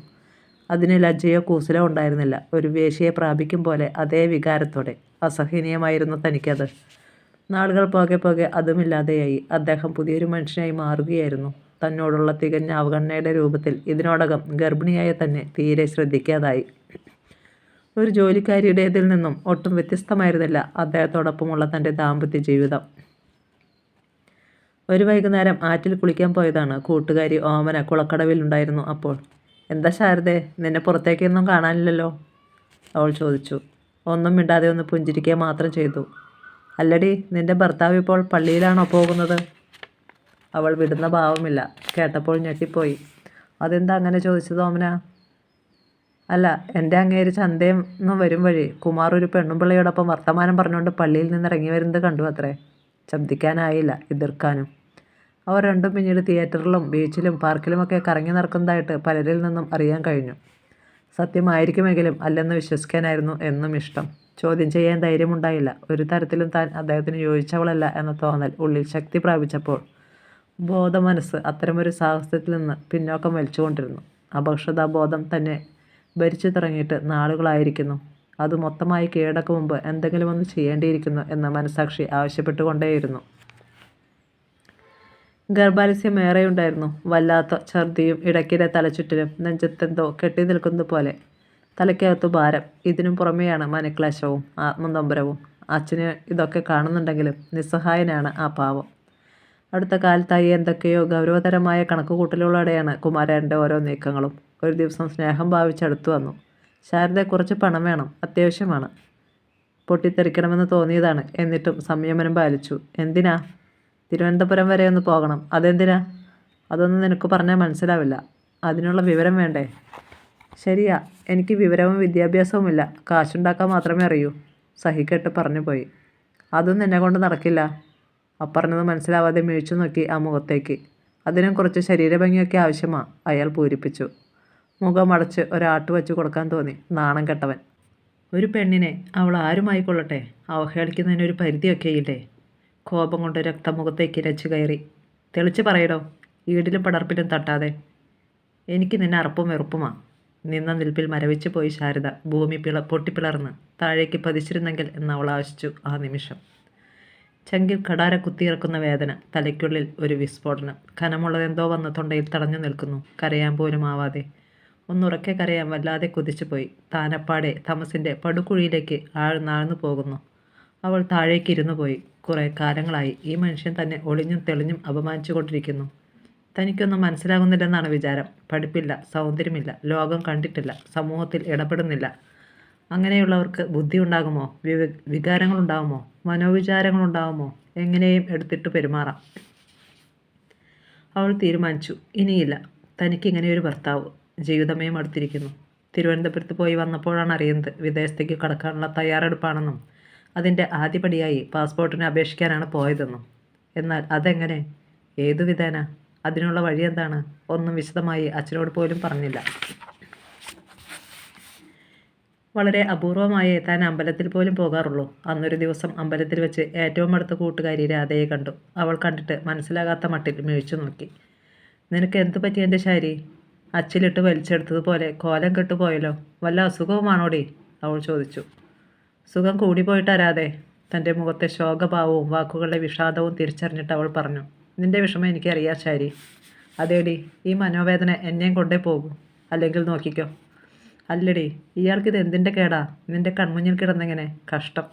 അതിന് ലജ്ജയോ കൂസലോ ഉണ്ടായിരുന്നില്ല. ഒരു വേശ്യയെ പ്രാപിക്കും പോലെ അതേ വികാരത്തോടെ. അസഹനീയമായിരുന്നു തനിക്കത്. നാളുകൾ പോകെ പോകെ അതുമില്ലാതെയായി. അദ്ദേഹം പുതിയൊരു മനുഷ്യനായി മാറുകയായിരുന്നു. തന്നോടുള്ള തികഞ്ഞ അവഗണനയുടെ രൂപത്തിൽ ഇതിനോടകം ഗർഭിണിയായ തന്നെ തീരെ ശ്രദ്ധിക്കാതായി. ഒരു ജോലിക്കാരിയുടേതിൽ നിന്നും ഒട്ടും വ്യത്യസ്തമായിരുന്നില്ല അദ്ദേഹത്തോടൊപ്പമുള്ള തൻ്റെ ദാമ്പത്യ ജീവിതം. ഒരു വൈകുന്നേരം ആറ്റിൽ കുളിക്കാൻ പോയതാണ്. കൂട്ടുകാരി ഓമന കുളക്കടവിലുണ്ടായിരുന്നു അപ്പോൾ. "എന്താ ശാരദേ, നിന്നെ പുറത്തേക്കൊന്നും കാണാനില്ലല്ലോ?" അവൾ ചോദിച്ചു. ഒന്നും മിണ്ടാതെ ഒന്ന് പുഞ്ചിരിക്കുക മാത്രം ചെയ്തു. "അല്ലടി, നിന്റെ ഭർത്താവ് ഇപ്പോൾ പള്ളിയിലാണോ പോകുന്നത്?" അവൾ വിടുന്ന ഭാവമില്ല. കേട്ടപ്പോൾ ഞെട്ടിപ്പോയി. "അതെന്താ അങ്ങനെ ചോദിച്ചത് ഓമന?" "അല്ല, എൻ്റെ അങ്ങേര് ചന്തയെന്ന് വരും വഴി കുമാർ ഒരു പെണ്ണുമ്പിള്ളയോടൊപ്പം വർത്തമാനം പറഞ്ഞുകൊണ്ട് പള്ളിയിൽ നിന്ന് ഇറങ്ങി വരുന്നത് കണ്ടു അത്രേ." ശബ്ദിക്കാനായില്ല, എതിർക്കാനും. അവർ രണ്ടും പിന്നീട് തിയേറ്ററിലും ബീച്ചിലും പാർക്കിലുമൊക്കെ കറങ്ങി നടക്കുന്നതായിട്ട് പലരിൽ നിന്നും അറിയാൻ കഴിഞ്ഞു. സത്യമായിരിക്കുമെങ്കിലും അല്ലെന്ന് വിശ്വസിക്കാനായിരുന്നു എന്നും ഇഷ്ടം. ചോദ്യം ചെയ്യാൻ ധൈര്യമുണ്ടായില്ല. ഒരു തരത്തിലും താൻ അദ്ദേഹത്തിന് യോജിച്ചവളല്ല എന്ന തോന്നൽ ഉള്ളിൽ ശക്തി പ്രാപിച്ചപ്പോൾ ബോധമനസ്സ് അത്തരമൊരു സാഹസത്തിൽ നിന്ന് പിന്നോക്കം വലിച്ചുകൊണ്ടിരുന്നു. അപകർഷതാബോധം തന്നെ ഭരിച്ചു തുടങ്ങിയിട്ട് നാളുകളായിരിക്കുന്നു. അത് മൊത്തമായി കീഴടക്കും മുമ്പ് എന്തെങ്കിലും ഒന്ന് ചെയ്യേണ്ടിയിരിക്കുന്നു എന്ന് മനസാക്ഷി ആവശ്യപ്പെട്ടുകൊണ്ടേയിരുന്നു. ഗർഭാലസ്യം ഏറെയുണ്ടായിരുന്നു. വല്ലാത്ത ഛർദിയും ഇടയ്ക്കിടെ തലചുറ്റലും നെഞ്ചത്തെന്തോ കെട്ടി നിൽക്കുന്നത് പോലെ. തലയ്ക്കകത്തു ഭാരം. ഇതിനും പുറമെയാണ് മനക്ലേശവും ആത്മനൊമ്പരവും. അച്ഛന് ഇതൊക്കെ കാണുന്നുണ്ടെങ്കിലും നിസ്സഹായനാണ് ആ പാവം. അടുത്ത കാലത്തായി എന്തൊക്കെയോ ഗൗരവതരമായ കണക്കുകൂട്ടലുകളോടെയാണ് കുമാരൻ്റെ ഓരോ നീക്കങ്ങളും. ഒരു ദിവസം സ്നേഹം ഭാവിച്ചടുത്തു വന്നു. "ശാരദ, കുറച്ച് പണം വേണം, അത്യാവശ്യമാണ്." പൊട്ടിത്തെറിക്കണമെന്ന് തോന്നിയതാണ്. എന്നിട്ടും സംയമനം പാലിച്ചു. "എന്തിനാ?" "തിരുവനന്തപുരം വരെ ഒന്ന് പോകണം." "അതെന്തിനാ?" "അതൊന്നും നിനക്ക് പറഞ്ഞാൽ മനസ്സിലാവില്ല. അതിനുള്ള വിവരം വേണ്ടേ?" "ശരിയാ, എനിക്ക് വിവരവും വിദ്യാഭ്യാസവുമില്ല. കാശുണ്ടാക്കാൻ മാത്രമേ അറിയൂ." സഹിക്കെട്ട് പറഞ്ഞു പോയി. "അതും നിന്നെക്കൊണ്ട് നടക്കില്ല." അപ്പറഞ്ഞത് മനസ്സിലാവാതെ മിഴിച്ചു നോക്കി ആ മുഖത്തേക്ക്. "അതിനും കുറച്ച് ശരീരഭംഗിയൊക്കെ ആവശ്യമാ." അയാൾ പൂരിപ്പിച്ചു. മുഖമടച്ച് ഒരാട്ട് വച്ചു കൊടുക്കാൻ തോന്നി. നാണം കെട്ടവൻ. ഒരു പെണ്ണിനെ അവൾ ആരുമായിക്കൊള്ളട്ടെ അവഹേളിക്കുന്നതിനൊരു പരിധിയൊക്കെയില്ലേ? കോപം കൊണ്ട് രക്തം മുഖത്തേക്ക് ഇരച്ചു കയറി. "തെളിച്ച് പറയടോ, ഈടിലും പടർപ്പിലും തട്ടാതെ." "എനിക്ക് നിന്നെ അറപ്പും വെറുപ്പുമാ." നിന്ന നിൽപ്പിൽ മരവിച്ചു പോയി ശാരദ. ഭൂമി പൊട്ടിപ്പിളർന്ന് താഴേക്ക് പതിച്ചിരുന്നെങ്കിൽ എന്ന് അവൾ ആശിച്ചു ആ നിമിഷം. ചങ്കിൽ കടാര കുത്തിയിറക്കുന്ന വേദന. തലയ്ക്കുള്ളിൽ ഒരു വിസ്ഫോടനം. കനമുള്ളതെന്തോ വന്ന് തൊണ്ടയിൽ തടഞ്ഞു നിൽക്കുന്നു. കരയാൻ പോലും ആവാതെ. ഒന്നുറക്കെ കരയാൻ വല്ലാതെ കൊതിച്ചുപോയി. താനപ്പാടെ തമസിൻ്റെ പടുകുഴിയിലേക്ക് ആഴ്ന്നാഴ്ന്നു പോകുന്നു. അവൾ താഴേക്ക് ഇരുന്നു പോയി. കുറേ കാലങ്ങളായി ഈ മനുഷ്യൻ തന്നെ ഒളിഞ്ഞും തെളിഞ്ഞും അപമാനിച്ചു കൊണ്ടിരിക്കുന്നു. തനിക്കൊന്നും മനസ്സിലാകുന്നില്ലെന്നാണ് വിചാരം. പഠിപ്പില്ല, സൗന്ദര്യമില്ല, ലോകം കണ്ടിട്ടില്ല, സമൂഹത്തിൽ ഇടപെടുന്നില്ല. അങ്ങനെയുള്ളവർക്ക് ബുദ്ധി ഉണ്ടാകുമോ? വികാരങ്ങളുണ്ടാകുമോ? മനോവിചാരങ്ങളുണ്ടാകുമോ? എങ്ങനെയും എടുത്തിട്ട് പെരുമാറാം. അവൾ തീരുമാനിച്ചു, ഇനിയില്ല. തനിക്കിങ്ങനെയൊരു ഭർത്താവ്. ജീവിതമേ മടുത്തിരിക്കുന്നു. തിരുവനന്തപുരത്ത് പോയി വന്നപ്പോഴാണ് അറിയുന്നത് വിദേശത്തേക്ക് കടക്കാനുള്ള തയ്യാറെടുപ്പാണെന്നും അതിൻ്റെ ആദ്യപടിയായി പാസ്പോർട്ടിന് അപേക്ഷിക്കാനാണ് പോയതെന്നും. എന്നാൽ അതെങ്ങനെ? ഏതു വിധേന? അതിനുള്ള വഴി എന്താണ്? ഒന്നും വിശദമായി അച്ഛനോട് പോലും പറഞ്ഞില്ല. വളരെ അപൂർവമായേ താൻ അമ്പലത്തിൽ പോലും പോകാറുള്ളൂ. അന്നൊരു ദിവസം അമ്പലത്തിൽ വെച്ച് ഏറ്റവും അടുത്ത കൂട്ടുകാരി രാധയെ കണ്ടു. അവൾ കണ്ടിട്ട് മനസ്സിലാകാത്ത മട്ടിൽ മിഴിച്ചു നോക്കി. "നിനക്ക് എന്തു പറ്റി എൻ്റെ ശാരി? അച്ചിലിട്ട് വലിച്ചെടുത്തതുപോലെ കോലം കെട്ടുപോയല്ലോ. വല്ല അസുഖവുമാണോടി?" അവൾ ചോദിച്ചു. "സുഖം കൂടിപ്പോയിട്ടാ രാധേ." തൻ്റെ മുഖത്തെ ശോകഭാവവും വാക്കുകളുടെ വിഷാദവും തിരിച്ചറിഞ്ഞിട്ട് അവൾ പറഞ്ഞു. "നിന്റെ വിഷമം എനിക്കറിയാം ശാരി." "അതേടി, ഈ മനോവേദന എന്നെയും കൊണ്ടേ പോകൂ. അല്ലെങ്കിൽ നോക്കിക്കോ." "അല്ലടി, ഇയാൾക്കിത് എന്തിൻ്റെ കേടാ? നിന്റെ കൺമുന്നിൽ കിടന്നെങ്ങനെ? കഷ്ടം."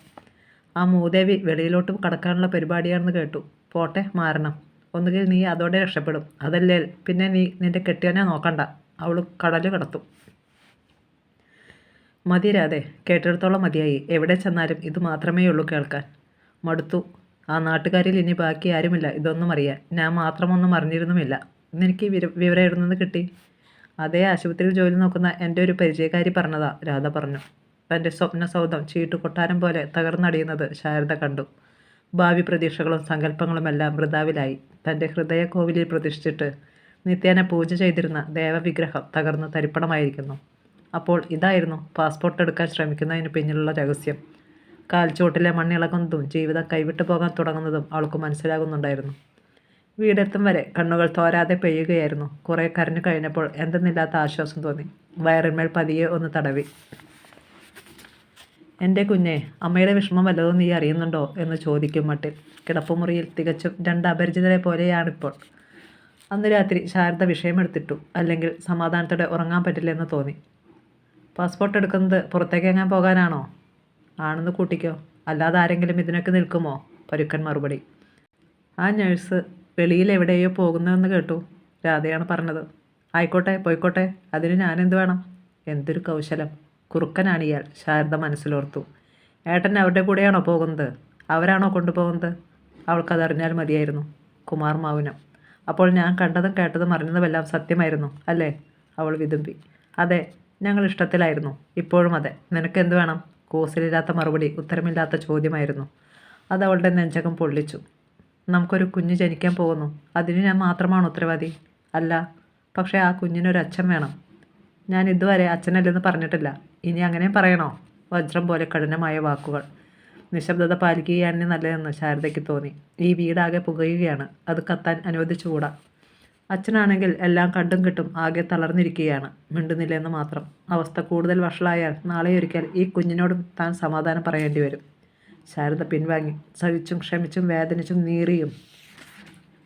"ആ മൂദേവി വെളിയിലോട്ട് കടക്കാനുള്ള പരിപാടിയാണെന്ന് കേട്ടു." "പോട്ടെ, മാരണം. ഒന്നുകിൽ നീ അതോടെ രക്ഷപ്പെടും. അതല്ലേ പിന്നെ നീ നിന്റെ കെട്ടിയവനെ നോക്കണ്ട. അവൾ കടല് കടത്തും." "മതി രാധേ, കേട്ടിടത്തോളം മതിയായി. എവിടെ ചെന്നാലും ഇത് മാത്രമേയുള്ളൂ കേൾക്കാൻ. മടുത്തു. ആ നാട്ടുകാരിൽ ഇനി ബാക്കി ആരുമില്ല ഇതൊന്നും അറിയാൻ. ഞാൻ മാത്രമൊന്നും അറിഞ്ഞിരുന്നുമില്ല." "നിനക്ക് വിവരം എവിടെ നിന്ന് കിട്ടി?" "അതേ ആശുപത്രിയിൽ ജോലി നോക്കുന്ന എൻ്റെ ഒരു പരിചയക്കാരി പറഞ്ഞതാ." രാധ പറഞ്ഞു. തൻ്റെ സ്വപ്ന സൗധം ചീട്ടുകൊട്ടാരം പോലെ തകർന്നടിയുന്നത് ശാരദ കണ്ടു. ഭാവി പ്രതീക്ഷകളും സങ്കല്പങ്ങളുമെല്ലാം വൃഥാവിലായി. തൻ്റെ ഹൃദയകോവിലിൽ പ്രതിഷ്ഠിച്ചിട്ട് നിത്യേന പൂജ ചെയ്തിരുന്ന ദേവവിഗ്രഹം തകർന്ന് തരിപ്പണമായിരിക്കുന്നു. അപ്പോൾ ഇതായിരുന്നു പാസ്പോർട്ട് എടുക്കാൻ ശ്രമിക്കുന്നതിന് പിന്നിലുള്ള രഹസ്യം. കാൽച്ചുവട്ടിലെ മണ്ണിളകുന്നതും ജീവിതം കൈവിട്ടു പോകാൻ തുടങ്ങുന്നതും അവൾക്ക് മനസ്സിലാകുന്നുണ്ടായിരുന്നു. വീടെത്തും വരെ കണ്ണുകൾ തോരാതെ പെയ്യുകയായിരുന്നു. കുറേ കരഞ്ഞു കഴിഞ്ഞപ്പോൾ എന്തെന്നില്ലാത്ത ആശ്വാസം തോന്നി. വയറിന്മേൽ പതിയെ ഒന്ന് തടവി. എൻ്റെ കുഞ്ഞെ, അമ്മയുടെ വിഷമം വല്ലതും നീ അറിയുന്നുണ്ടോ എന്ന് ചോദിക്കും മട്ടിൽ. കിടപ്പുമുറിയിൽ തികച്ചും രണ്ട് അപരിചിതരെ പോലെയാണിപ്പോൾ. അന്ന് രാത്രി ശാരദ വിഷയമെടുത്തിട്ടു. അല്ലെങ്കിൽ സമാധാനത്തോടെ ഉറങ്ങാൻ പറ്റില്ലെന്ന് തോന്നി. പാസ്പോർട്ട് എടുക്കുന്നത് പുറത്തേക്കെങ്ങാൻ പോകാനാണോ? ആണെന്ന് കൂട്ടിക്കോ. അല്ലാതെ ആരെങ്കിലും ഇതിനൊക്കെ നിൽക്കുമോ? പരുക്കൻ മറുപടി. ആ നഴ്സ് വെളിയിൽ എവിടെയോ പോകുന്നതെന്ന് കേട്ടു. രാധയാണ് പറഞ്ഞത്. ആയിക്കോട്ടെ, പോയിക്കോട്ടെ, അതിന് ഞാനെന്ത് വേണം? എന്തൊരു കൗശലം! കുറുക്കനാണ് ഇയാൾ, ശാരദ മനസ്സിലോർത്തു. ഏട്ടൻ അവരുടെ കൂടെയാണോ പോകുന്നത്? അവരാണോ കൊണ്ടുപോകുന്നത്? അവൾക്കതറിഞ്ഞാൽ മതിയായിരുന്നു. കുമാർ മൗനം. അപ്പോൾ ഞാൻ കണ്ടതും കേട്ടതും അറിഞ്ഞതുമെല്ലാം സത്യമായിരുന്നു അല്ലേ? അവൾ വിതുമ്പി. അതെ, ഞങ്ങൾ ഇഷ്ടത്തിലായിരുന്നു. ഇപ്പോഴും അതെ. നിനക്കെന്ത് വേണം? കൂസലില്ലാത്ത മറുപടി, ഉത്തരമില്ലാത്ത ചോദ്യമായിരുന്നു. അത് അവളുടെ നെഞ്ചകം പൊള്ളിച്ചു. നമുക്കൊരു കുഞ്ഞ് ജനിക്കാൻ പോകുന്നു. അതിന് ഞാൻ മാത്രമാണ് ഉത്തരവാദി? അല്ല, പക്ഷേ ആ കുഞ്ഞിനൊരു അച്ഛൻ വേണം. ഞാൻ ഇതുവരെ അച്ഛനല്ലെന്ന് പറഞ്ഞിട്ടില്ല. ഇനി അങ്ങനെ പറയണോ? വജ്രം പോലെ കഠിനമായ വാക്കുകൾ. നിശബ്ദത പാലിക്കുകയാണ് നല്ലതെന്ന് ശാരദയ്ക്ക് തോന്നി. ഈ വീടാകെ പുകയുകയാണ്. അത് കത്താൻ അനുവദിച്ചുകൂടാ. അച്ഛനാണെങ്കിൽ എല്ലാം കണ്ടും കിട്ടും ആകെ തളർന്നിരിക്കുകയാണ്. മിണ്ടുന്നില്ലെന്ന് മാത്രം. അവസ്ഥ കൂടുതൽ വഷളായാൽ നാളെയൊരിക്കൽ ഈ കുഞ്ഞിനോടും താൻ സമാധാനം പറയേണ്ടി വരും. ശാരദ പിൻവാങ്ങി. സഹിച്ചും ക്ഷമിച്ചും വേദനിച്ചും നീറിയും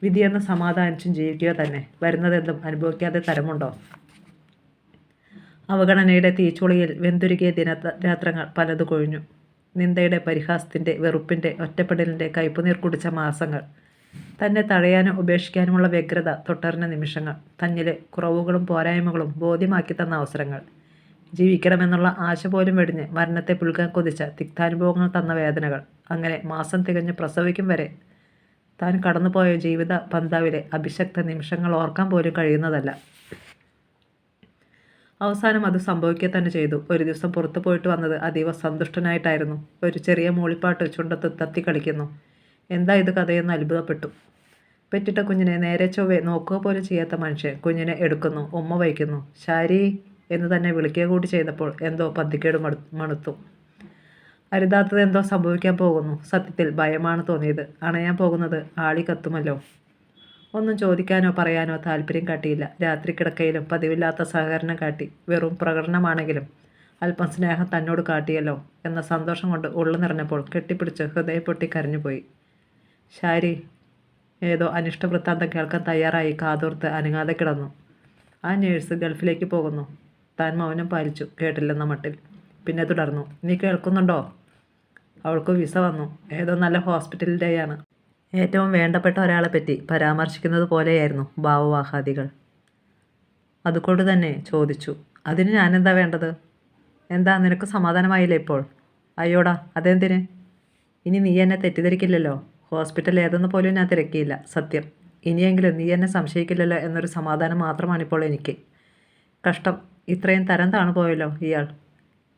വിധിയെന്ന് സമാധാനിച്ചും ജീവിക്കുക തന്നെ. വരുന്നതെന്തും അനുഭവിക്കാതെ തരമുണ്ടോ? അവഗണനയുടെ തീച്ചുളിയിൽ വെന്തുരുകിയ ദിനരാത്രങ്ങൾ പലതു കൊഴിഞ്ഞു. നിന്ദയുടെ, പരിഹാസത്തിൻ്റെ, വെറുപ്പിൻ്റെ, ഒറ്റപ്പെടലിൻ്റെ കയ്പുനീർ കുടിച്ച മാസങ്ങൾ. തന്നെ തഴയാനും ഉപേക്ഷിക്കാനുമുള്ള വ്യഗ്രത തൊട്ടറിഞ്ഞ നിമിഷങ്ങൾ. തന്നിലെ കുറവുകളും പോരായ്മകളും ബോധ്യമാക്കി തന്ന അവസരങ്ങൾ. ജീവിക്കണമെന്നുള്ള ആശ പോലും വെടിഞ്ഞ് മരണത്തെ പുൽകാൻ കൊതിച്ച തിക്താനുഭവങ്ങൾ തന്ന വേദനകൾ. അങ്ങനെ മാസം തികഞ്ഞ് പ്രസവിക്കും വരെ താൻ കടന്നുപോയ ജീവിത പന്താവിലെ അഭിഷക്ത നിമിഷങ്ങൾ ഓർക്കാൻ പോലും കഴിയുന്നതല്ല. അവസാനം അത് സംഭവിക്കുക തന്നെ ചെയ്തു. ഒരു ദിവസം പുറത്തു പോയിട്ട് വന്നത് അതീവ സന്തുഷ്ടനായിട്ടായിരുന്നു. ഒരു ചെറിയ മൂളിപ്പാട്ട് ചുണ്ടത്ത് തത്തി കളിക്കുന്നു. എന്താ ഇത് കഥയെന്ന് അത്ഭുതപ്പെട്ടു. പെറ്റിട്ട കുഞ്ഞിനെ നേരെ ചൊവ്വെ നോക്കുക പോലും ചെയ്യാത്ത മനുഷ്യൻ കുഞ്ഞിനെ എടുക്കുന്നു, ഉമ്മ വയ്ക്കുന്നു. ശാരി എന്ന് തന്നെ വിളിക്കുക കൂടി ചെയ്തപ്പോൾ എന്തോ പന്തിക്കേട് മണുത്തു. അരുതാത്തത് എന്തോ സംഭവിക്കാൻ പോകുന്നു. സത്യത്തിൽ ഭയമാണ് തോന്നിയത്. അണയാൻ പോകുന്നത് ആളി കത്തുമല്ലോ. ഒന്നും ചോദിക്കാനോ പറയാനോ താല്പര്യം കാട്ടിയില്ല. രാത്രി കിടക്കയിലും പതിവില്ലാത്ത സഹകരണം കാട്ടി. വെറും പ്രകടനമാണെങ്കിലും അല്പം സ്നേഹം തന്നോട് കാട്ടിയല്ലോ എന്ന സന്തോഷം കൊണ്ട് ഉള്ളു നിറഞ്ഞപ്പോൾ കെട്ടിപ്പിടിച്ച് ഹൃദയം പൊട്ടി കരഞ്ഞുപോയി. ശാരി ഏതോ അനിഷ്ട വൃത്താന്തം കേൾക്കാൻ തയ്യാറായി കാതോർത്ത് അനങ്ങാതെ കിടന്നു. ആ നേഴ്സ് ഗൾഫിലേക്ക് പോകുന്നു. താൻ മൗനം പാലിച്ചു, കേട്ടില്ലെന്ന മട്ടിൽ. പിന്നെ തുടർന്നു. നീ കേൾക്കുന്നുണ്ടോ? അവൾക്ക് വിസ വന്നു. ഏതോ നല്ല ഹോസ്പിറ്റലിൻ്റെയാണ്. ഏറ്റവും വേണ്ടപ്പെട്ട ഒരാളെ പറ്റി പരാമർശിക്കുന്നത് പോലെയായിരുന്നു ഭാവവാഹാദികൾ. അതുകൊണ്ട് തന്നെ ചോദിച്ചു. അതിന് ഞാനെന്താ വേണ്ടത്? എന്താ, നിനക്ക് സമാധാനമായില്ലേ ഇപ്പോൾ? അയ്യോടാ, അതെന്തിന്? ഇനി നീ എന്നെ തെറ്റിദ്ധരിക്കില്ലല്ലോ. ഹോസ്പിറ്റൽ ഏതെന്ന് പോലും ഞാൻ തിരക്കിയില്ല. സത്യം. ഇനിയെങ്കിലും നീ എന്നെ സംശയിക്കില്ലല്ലോ എന്നൊരു സമാധാനം മാത്രമാണിപ്പോൾ എനിക്ക്. കഷ്ടം, ഇത്രയും തരം താണു പോയല്ലോ ഇയാൾ.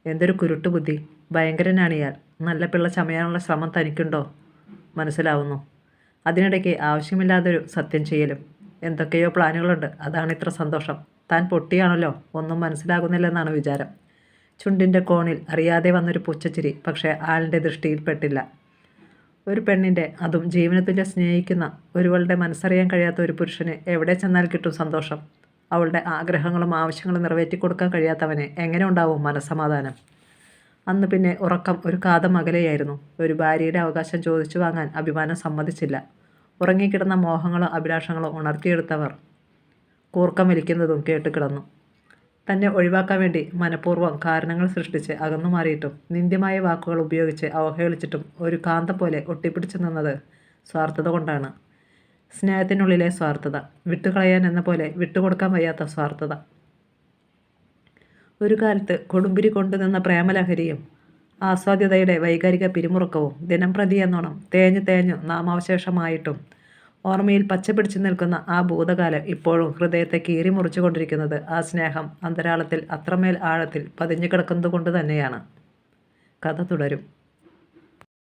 എന്തൊരു കുരുട്ടു ബുദ്ധി. ഭയങ്കരനാണ് ഇയാൾ. നല്ല പിള്ള ചമയാനുള്ള ശ്രമം തനിക്കുണ്ടോ? മനസ്സിലാവുന്നു. അതിനിടയ്ക്ക് ആവശ്യമില്ലാതൊരു സത്യം ചെയ്യലും. എന്തൊക്കെയോ പ്ലാനുകളുണ്ട്. അതാണ് ഇത്ര സന്തോഷം. താൻ പൊട്ടിയാണല്ലോ, ഒന്നും മനസ്സിലാകുന്നില്ലെന്നാണ് വിചാരം. ചുണ്ടിൻ്റെ കോണിൽ അറിയാതെ വന്നൊരു പുച്ഛച്ചിരി. പക്ഷേ ആളിൻ്റെ ദൃഷ്ടിയിൽപ്പെട്ടില്ല. ഒരു പെണ്ണിൻ്റെ, അതും ജീവനെ തുല്യം സ്നേഹിക്കുന്ന ഒരുവളുടെ മനസ്സറിയാൻ കഴിയാത്ത ഒരു പുരുഷന് എവിടെ ചെന്നാൽ കിട്ടും സന്തോഷം? അവളുടെ ആഗ്രഹങ്ങളും ആവശ്യങ്ങളും നിറവേറ്റിക്കൊടുക്കാൻ കഴിയാത്തവന് എങ്ങനെ ഉണ്ടാവും മനസ്സമാധാനം? അന്ന് പിന്നെ ഉറക്കം ഒരു കാതം അകലെയായിരുന്നു. ഒരു ഭാര്യയുടെ അവകാശം ചോദിച്ചു വാങ്ങാൻ അഭിമാനം സമ്മതിച്ചില്ല. ഉറങ്ങിക്കിടന്ന മോഹങ്ങളും അഭിലാഷങ്ങളും ഉണർത്തിയെടുത്തവർ കൂർക്കം വലിക്കുന്നതും കേട്ടുകിടന്നു. തന്നെ ഒഴിവാക്കാൻ വേണ്ടി മനഃപൂർവ്വം കാരണങ്ങൾ സൃഷ്ടിച്ച് അകന്നു മാറിയിട്ടും നിന്ദ്യമായ വാക്കുകൾ ഉപയോഗിച്ച് അവഹേളിച്ചിട്ടും ഒരു കാന്തം പോലെ ഒട്ടിപ്പിടിച്ചു നിന്നത് സ്വാർത്ഥത കൊണ്ടാണ്. സ്നേഹത്തിനുള്ളിലെ സ്വാർത്ഥത. വിട്ടുകളയാൻ എന്ന പോലെ വിട്ടുകൊടുക്കാൻ വയ്യാത്ത സ്വാർത്ഥത. ഒരു കാലത്ത് കൊടുമ്പിരി കൊണ്ടുനിന്ന പ്രേമലഹരിയും ആസ്വാദ്യതയുടെ വൈകാരിക പിരിമുറുക്കവും ദിനം പ്രതി എന്നോണം തേഞ്ഞു നാമാവശേഷമായിട്ടും ഓർമ്മയിൽ പച്ചപിടിച്ചു നിൽക്കുന്ന ആ ഭൂതകാലം ഇപ്പോഴും ഹൃദയത്തെ കീറി മുറിച്ചുകൊണ്ടിരിക്കുന്നത് ആ സ്നേഹം അന്തരാളത്തിൽ അത്രമേൽ ആഴത്തിൽ പതിഞ്ഞു കിടക്കുന്നത് കൊണ്ട് തന്നെയാണ്. കഥ തുടരും.